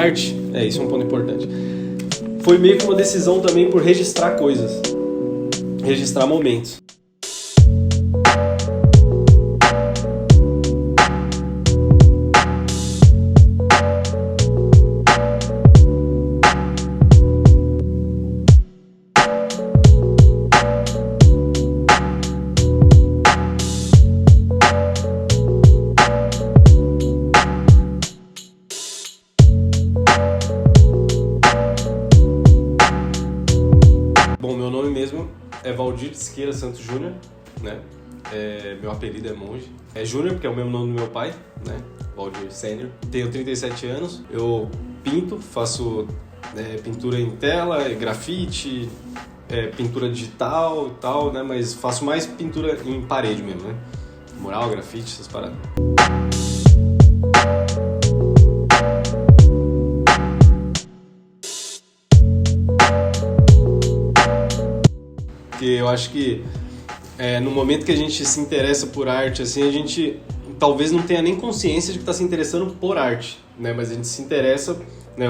arte, isso é um ponto importante, foi meio que uma decisão também por registrar coisas, registrar momentos. Bom, meu nome mesmo é Valdir Siqueira Santos Júnior, né? Meu apelido é Monge. É Júnior, porque é o mesmo nome do meu pai, né? Valdir Sênior. Tenho 37 anos, eu pinto, faço pintura em tela, grafite, pintura digital e tal, né? Mas faço mais pintura em parede mesmo, né? Mural, grafite, essas paradas. Porque eu acho que no momento que a gente se interessa por arte, assim, a gente talvez não tenha nem consciência de que está se interessando por arte, né? Mas a gente se interessa, né?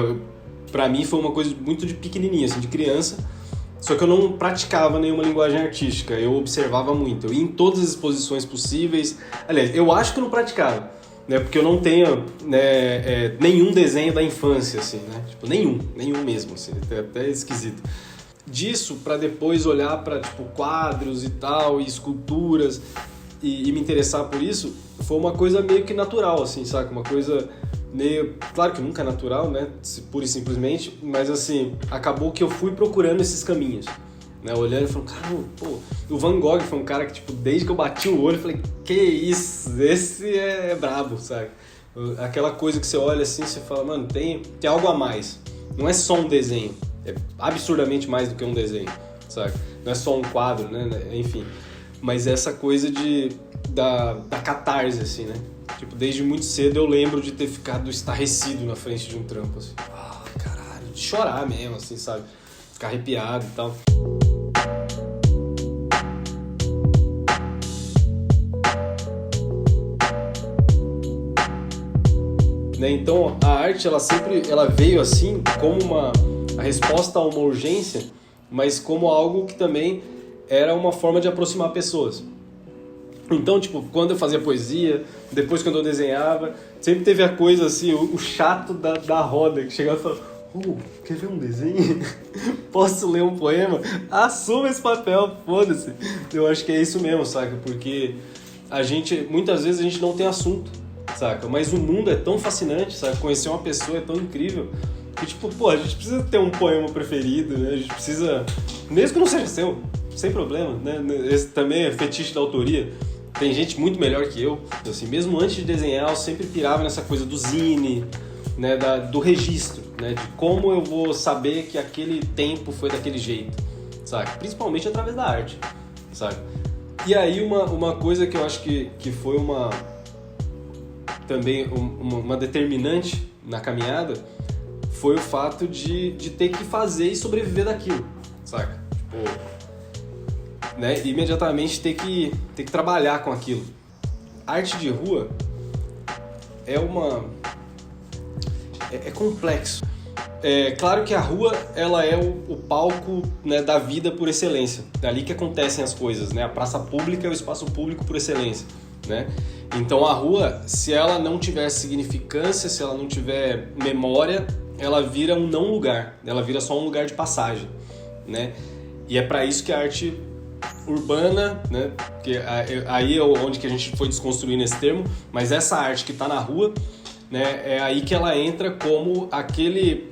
Pra mim foi uma coisa muito de pequenininha, assim, de criança, só que eu não praticava nenhuma linguagem artística, eu observava muito, eu ia em todas as exposições possíveis. Aliás, eu acho que eu não praticava, né? Porque eu não tenho, né, nenhum desenho da infância, assim, né? Tipo, nenhum mesmo, assim, até esquisito. Disso para depois olhar para tipo quadros e tal, e esculturas e me interessar por isso, foi uma coisa meio que natural, assim, sabe? Uma coisa meio... Claro que nunca é natural, né? Pura e simplesmente, mas assim, acabou que eu fui procurando esses caminhos, né? Olhando e falando, cara, pô, o Van Gogh foi um cara que, tipo, desde que eu bati o olho, eu falei, que isso, esse é brabo, sabe? Aquela coisa que você olha assim, você fala, mano, tem algo a mais, não é só um desenho. É absurdamente mais do que um desenho, sabe? Não é só um quadro, né? Enfim. Mas essa coisa da catarse, assim, né? Tipo, desde muito cedo eu lembro de ter ficado estarrecido na frente de um trampo, assim. Ah, caralho, de chorar mesmo, assim, sabe? Ficar arrepiado e tal. Né? Então, a arte, ela veio assim como a resposta a uma urgência, mas como algo que também era uma forma de aproximar pessoas. Então, tipo, quando eu fazia poesia, depois quando eu desenhava, sempre teve a coisa assim, o chato da roda, que chegava e falava, quer ver um desenho? Posso ler um poema? Assuma esse papel, foda-se. Eu acho que é isso mesmo, saca? Porque muitas vezes a gente não tem assunto, saca? Mas o mundo é tão fascinante, saca? Conhecer uma pessoa é tão incrível, que tipo, pô, a gente precisa ter um poema preferido, né? A gente precisa, mesmo que não seja seu, sem problema, né? Esse também é fetiche da autoria. Tem gente muito melhor que eu, assim, mesmo antes de desenhar, eu sempre pirava nessa coisa do zine, né? Do registro, né? De como eu vou saber que aquele tempo foi daquele jeito, sabe? Principalmente através da arte, sabe? E aí uma coisa que eu acho que foi também uma determinante na caminhada foi o fato de ter que fazer e sobreviver daquilo, saca? Tipo, né? Imediatamente ter que trabalhar com aquilo. Arte de rua é complexo. É claro que a rua, ela é o palco, né, da vida por excelência. É ali que acontecem as coisas, né? A praça pública é o espaço público por excelência, né? Então a rua, se ela não tiver significância, se ela não tiver memória, ela vira um não lugar, ela vira só um lugar de passagem, né? E é para isso que a arte urbana, né? Porque aí é onde que a gente foi desconstruindo esse termo, mas essa arte que está na rua, né? É aí que ela entra como aquele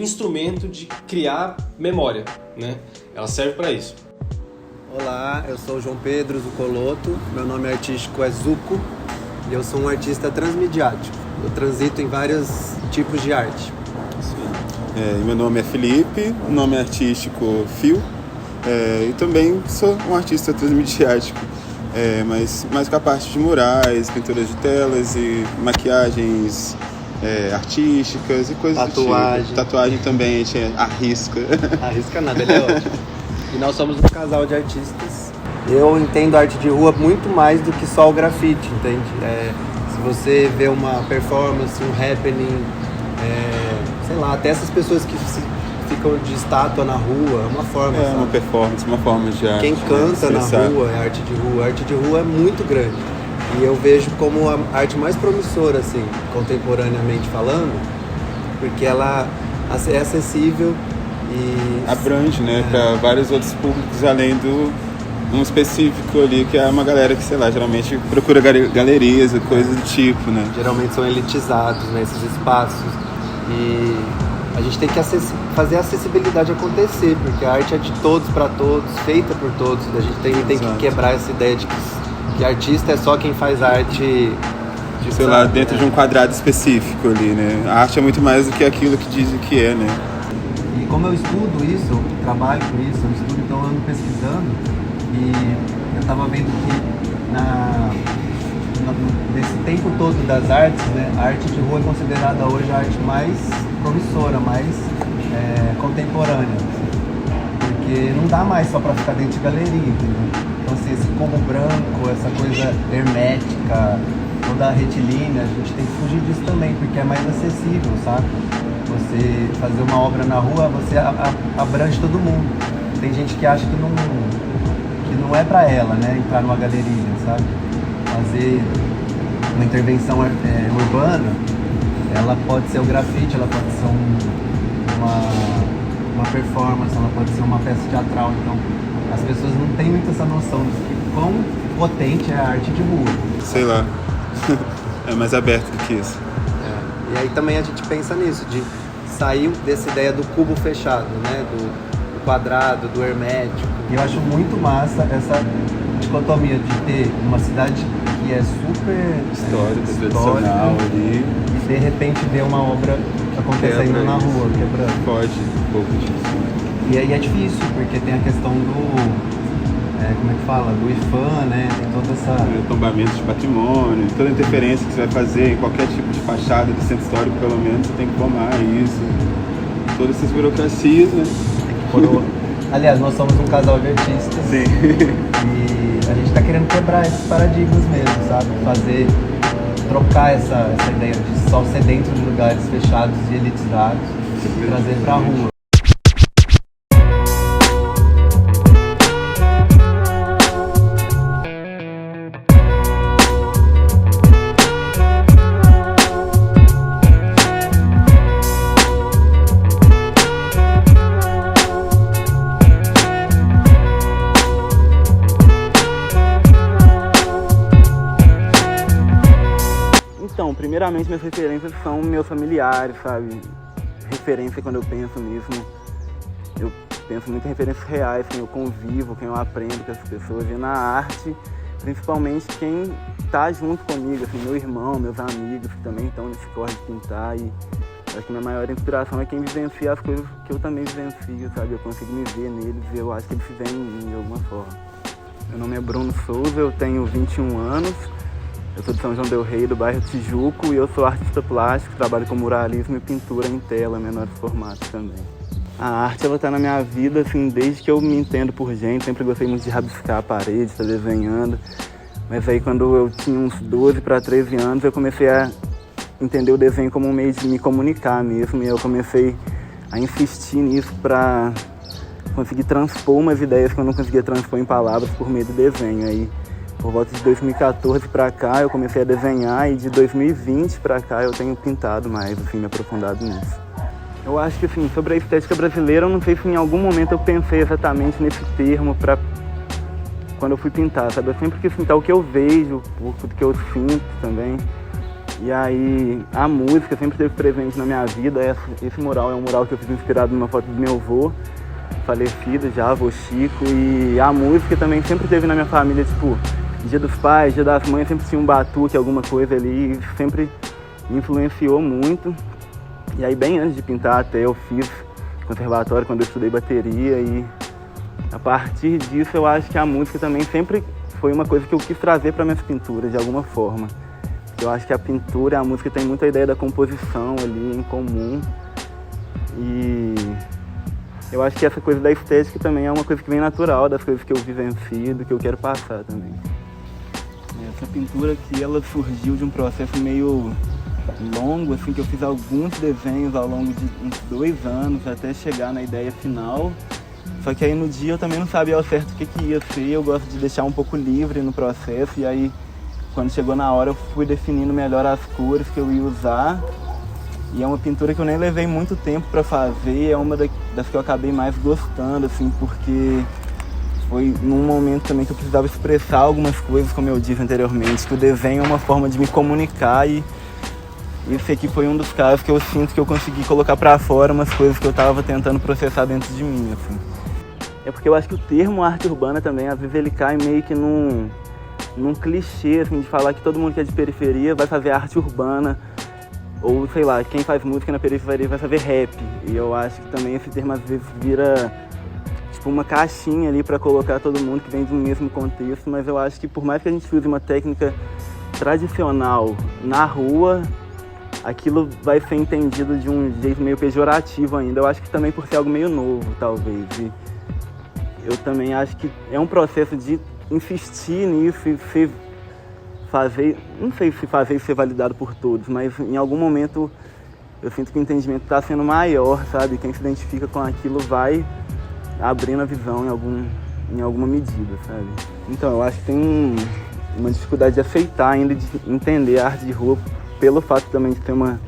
instrumento de criar memória, né? Ela serve para isso. Olá, eu sou o João Pedro Zucoloto, meu nome artístico é Zuco e eu sou um artista transmediático. Eu transito em vários tipos de arte. Meu nome é Felipe, o nome artístico Fio, e também sou um artista transmediático, mas mais com a parte de murais, pinturas de telas e maquiagens artísticas e coisas Tatuagem. do tipo. Tatuagem também a gente arrisca. Arrisca nada, ele é ótimo. E nós somos um casal de artistas. Eu entendo arte de rua muito mais do que só o grafite, entende? Se você vê uma performance, um happening, sei falar, até essas pessoas que ficam de estátua na rua, é uma forma, sabe? Uma performance, uma forma de arte. Quem canta na rua é arte de rua. A arte de rua é muito grande. E eu vejo como a arte mais promissora, assim, contemporaneamente falando, porque ela é acessível e... abrange, né, para vários outros públicos, além do um específico ali, que é uma galera que, sei lá, geralmente procura galerias e coisas do tipo, né? Geralmente são elitizados, né, esses espaços. E a gente tem que fazer a acessibilidade acontecer, porque a arte é de todos para todos, feita por todos. A gente tem que quebrar essa ideia de que artista é só quem faz arte... sei lá, dentro de um quadrado específico ali, né? A arte é muito mais do que aquilo que dizem que é, né? E como eu estudo isso, eu trabalho com isso, eu estudo, então eu ando pesquisando, e eu estava vendo que nesse tempo todo das artes, né, a arte de rua é considerada hoje a arte mais promissora, mais contemporânea, porque não dá mais só para ficar dentro de galeria, entendeu? Então assim, esse combo branco, essa coisa hermética, toda retilínea, a gente tem que fugir disso também, porque é mais acessível, sabe? Você fazer uma obra na rua, você abrange todo mundo. Tem gente que acha que não é pra ela, né, entrar numa galeria, sabe? Fazer uma intervenção urbana, ela pode ser o grafite, ela pode ser uma performance, ela pode ser uma peça teatral. Então, as pessoas não têm muito essa noção de quão potente é a arte de rua. Sei lá. É mais aberto do que isso. E aí também a gente pensa nisso, de sair dessa ideia do cubo fechado, né? Do quadrado, do hermético. E eu acho muito massa essa dicotomia de ter uma cidade que é super histórica, tradicional ali, e de repente ver uma obra acontecendo na rua, quebrando. Pode, um pouco disso. E aí é difícil, porque tem a questão do... como é que fala? Do IFAM, né? Tem toda essa... tombamento de patrimônio, toda interferência que você vai fazer em qualquer tipo de fachada do centro histórico, pelo menos, você tem que tomar isso. Todas essas burocracias, né? Aliás, nós somos um casal de artistas. Sim. E a gente tá querendo quebrar esses paradigmas mesmo, sabe? Trocar essa ideia de só ser dentro de lugares fechados e elitizados e trazer pra rua. Então, primeiramente minhas referências são meus familiares, sabe? Referência quando eu penso mesmo, eu penso muito em referências reais, quem eu convivo, quem eu aprendo com as pessoas. E na arte, principalmente quem tá junto comigo, assim, meu irmão, meus amigos que também estão nesse corre de pintar. E acho que minha maior inspiração é quem vivencia as coisas que eu também vivencio, sabe? Eu consigo me ver neles e eu acho que eles se veem em mim de alguma forma. Meu nome é Bruno Souza, eu tenho 21 anos. Eu sou de São João del Rei, do bairro Tijuco, e eu sou artista plástico, trabalho com muralismo e pintura em tela, menores formatos também. A arte, ela tá na minha vida, assim, desde que eu me entendo por gente. Sempre gostei muito de rabiscar a parede, estar desenhando. Mas aí, quando eu tinha uns 12 para 13 anos, eu comecei a entender o desenho como um meio de me comunicar mesmo. E eu comecei a insistir nisso para conseguir transpor umas ideias que eu não conseguia transpor em palavras por meio do desenho. Aí, por volta de 2014 para cá, eu comecei a desenhar, e de 2020 para cá eu tenho pintado mais, assim, me aprofundado nisso. Eu acho que, assim, sobre a estética brasileira, eu não sei se em algum momento eu pensei exatamente nesse termo para quando eu fui pintar, sabe? Eu sempre quis pintar o que eu vejo, o que eu sinto também. E aí, a música sempre esteve presente na minha vida. Esse mural é um mural que eu fiz inspirado numa foto do meu avô, falecido já, avô Chico. E a música também sempre esteve na minha família, tipo, Dia dos Pais, Dia das Mães, sempre tinha um batuque, alguma coisa ali, e sempre me influenciou muito. E aí, bem antes de pintar até, eu fiz conservatório quando eu estudei bateria, e a partir disso eu acho que a música também sempre foi uma coisa que eu quis trazer para minhas pinturas, de alguma forma. Eu acho que a pintura e a música tem muita ideia da composição ali em comum, e eu acho que essa coisa da estética também é uma coisa que vem natural das coisas que eu vivencio, do que eu quero passar também. Essa pintura aqui, ela surgiu de um processo meio longo, assim, que eu fiz alguns desenhos ao longo de uns 2 anos até chegar na ideia final. Só que aí no dia eu também não sabia ao certo o que ia ser, eu gosto de deixar um pouco livre no processo, e aí quando chegou na hora eu fui definindo melhor as cores que eu ia usar. E é uma pintura que eu nem levei muito tempo para fazer, é uma das que eu acabei mais gostando, assim, porque foi num momento também que eu precisava expressar algumas coisas, como eu disse anteriormente, que o desenho é uma forma de me comunicar, e esse aqui foi um dos casos que eu sinto que eu consegui colocar para fora umas coisas que eu estava tentando processar dentro de mim, assim. É porque eu acho que o termo arte urbana também, às vezes ele cai meio que num clichê, assim, de falar que todo mundo que é de periferia vai fazer arte urbana, ou sei lá, quem faz música na periferia vai fazer rap. E eu acho que também esse termo às vezes vira tipo uma caixinha ali para colocar todo mundo que vem do mesmo contexto, mas eu acho que por mais que a gente use uma técnica tradicional na rua, aquilo vai ser entendido de um jeito meio pejorativo ainda. Eu acho que também por ser algo meio novo, talvez. E eu também acho que é um processo de insistir nisso e fazer, não sei se fazer isso ser validado por todos, mas em algum momento eu sinto que o entendimento está sendo maior, sabe? Quem se identifica com aquilo vai abrindo a visão em alguma medida, sabe? Então eu acho que tem uma dificuldade de aceitar ainda, de entender a arte de rua, pelo fato também de ser uma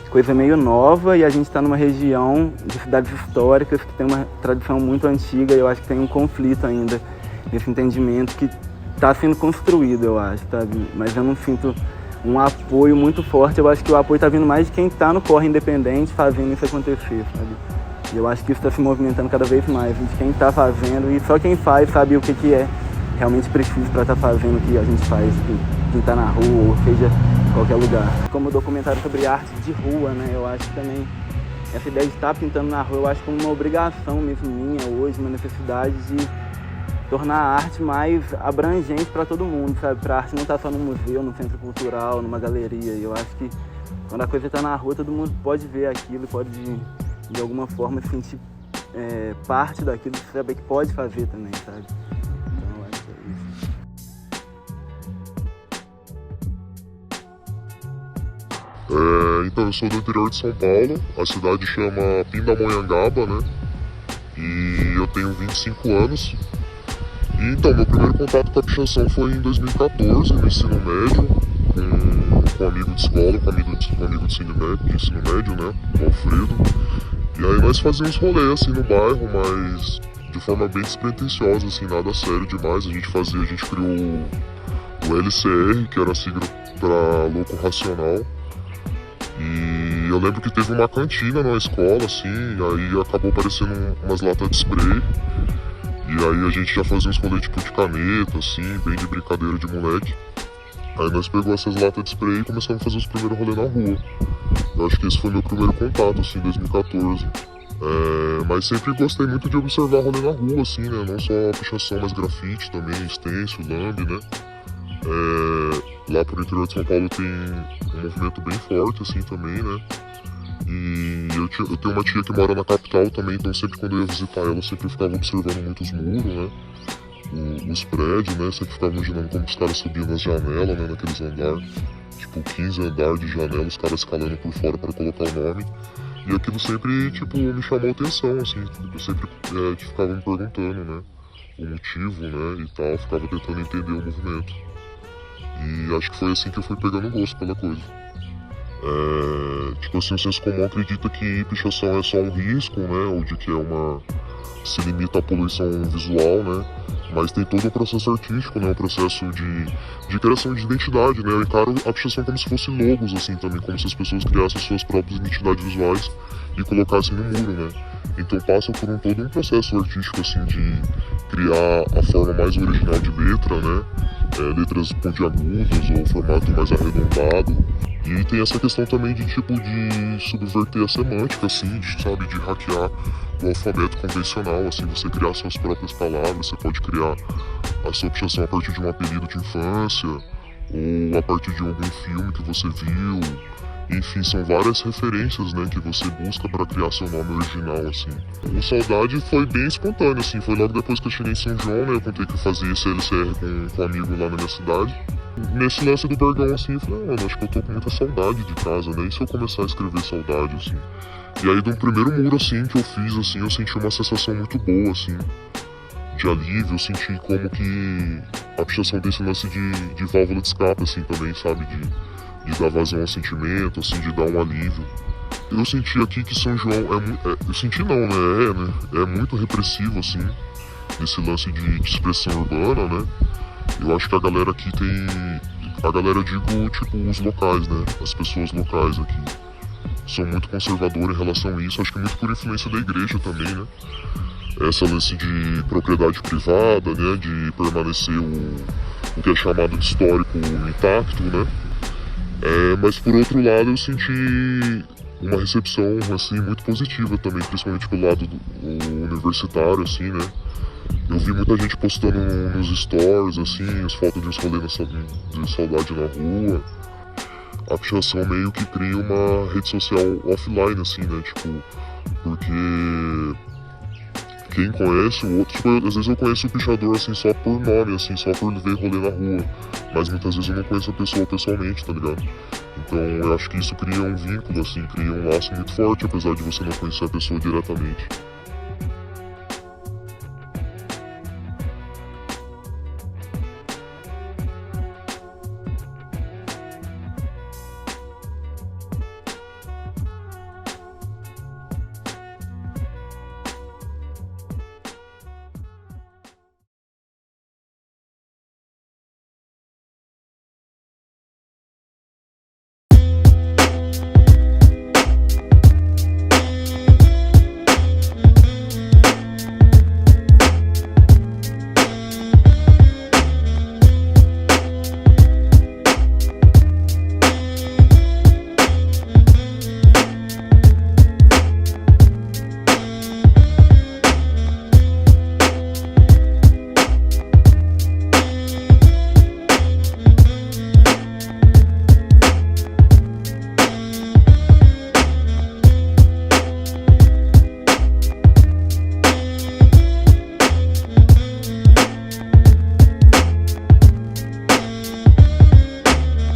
coisa meio nova, e a gente está numa região de cidades históricas que tem uma tradição muito antiga, e eu acho que tem um conflito ainda nesse entendimento que está sendo construído, eu acho, sabe? Mas eu não sinto um apoio muito forte. Eu acho que o apoio está vindo mais de quem está no corre independente fazendo isso acontecer, sabe? E eu acho que isso está se movimentando cada vez mais, de quem está fazendo, e só quem faz sabe o que é realmente preciso para estar fazendo o que a gente faz, quem está na rua, ou seja, em qualquer lugar. Como documentário sobre arte de rua, né? Eu acho que também essa ideia de estar pintando na rua, eu acho como uma obrigação mesmo minha hoje, uma necessidade de tornar a arte mais abrangente para todo mundo, sabe? Para a arte não estar só no museu, no centro cultural, numa galeria. E eu acho que quando a coisa está na rua, todo mundo pode ver aquilo, pode de alguma forma sentir parte daquilo, saber que pode fazer também, sabe? Então eu acho que é isso. Então eu sou do interior de São Paulo, a cidade chama Pindamonhangaba, né? E eu tenho 25 anos. E, então, meu primeiro contato com a pichação foi em 2014, no ensino médio, com um amigo de escola, com um amigo de ensino médio, né? O Alfredo. E aí nós fazíamos rolê assim no bairro, mas de forma bem despretensiosa, assim, nada sério demais. A gente criou o LCR, que era a sigla para Louco Racional. E eu lembro que teve uma cantina na escola, assim, aí acabou aparecendo umas latas de spray. E aí a gente já fazia uns rolês tipo de caneta, assim, bem de brincadeira de moleque. Aí nós pegamos essas latas de spray e começamos a fazer os primeiros rolês na rua. Eu acho que esse foi meu primeiro contato, assim, em 2014. Mas sempre gostei muito de observar rolê na rua, assim, né? Não só pichação, mas grafite também, stencil, lambe, né? Lá pro interior de São Paulo tem um movimento bem forte, assim, também, né? E eu tenho uma tia que mora na capital também, então sempre quando eu ia visitar ela, eu sempre ficava observando muitos muros, né? Os prédios, né? Sempre ficava imaginando como os caras subiam nas janelas, né? Naqueles andares, tipo 15 andares de janela, os caras escalando por fora para colocar o nome. E aquilo sempre, tipo, me chamou a atenção, assim. Eu sempre ficava me perguntando, né? O motivo, né? E tal, ficava tentando entender o movimento. E acho que foi assim que eu fui pegando gosto pela coisa. Tipo assim, o senso comum acredita que pichação é só um risco, né? Ou de que se limita à poluição visual, né? Mas tem todo um processo artístico, né? Um processo de criação de identidade, né? Eu encaro a pichação como se fosse logos, assim, também. Como se as pessoas criassem suas próprias identidades visuais e colocassem no muro, né? Então passa por todo um processo artístico, assim, de criar a forma mais original de letra, né? Letras pontiagudas ou formato mais arredondado. E tem essa questão também de subverter a semântica, assim, de hackear o alfabeto convencional, assim, você criar suas próprias palavras, você pode criar a sua pichação a partir de um apelido de infância, ou a partir de algum filme que você viu. Enfim, são várias referências, né, que você busca para criar seu nome original, assim. O Saudade foi bem espontâneo, assim, foi logo depois que eu cheguei em São João, né, eu contei que eu fazia CLCR com um amigo lá na minha cidade. Nesse lance do Bergão, assim, eu falei, mano, acho que eu tô com muita saudade de casa, né, e se eu começar a escrever saudade, assim. E aí, do primeiro muro, assim, que eu fiz, assim, eu senti uma sensação muito boa, assim, de alívio, eu senti como que a pichação desse lance de válvula de escape, assim, também, sabe, de dar vazão ao sentimento, assim, de dar um alívio. Eu senti aqui que São João eu senti não, né, é muito repressivo, assim, nesse lance de expressão urbana, né. Eu acho que a galera aqui a galera, eu digo, tipo, os locais, né, as pessoas locais aqui são muito conservadoras em relação a isso, acho que muito por influência da igreja também, né. Essa lance de propriedade privada, né, de permanecer o que é chamado de histórico intacto, né. Mas por outro lado eu senti uma recepção, assim, muito positiva também, principalmente pelo lado universitário, assim, né. Eu vi muita gente postando nos stories, assim, as fotos de uns rolês de saudade na rua. A pichação meio que cria uma rede social offline, assim, né, tipo, porque quem conhece o outro, tipo, às vezes eu conheço o pichador, assim, só por nome, assim, só por ver rolê na rua, mas muitas vezes eu não conheço a pessoa pessoalmente, tá ligado? Então eu acho que isso cria um vínculo, assim, cria um laço muito forte, apesar de você não conhecer a pessoa diretamente.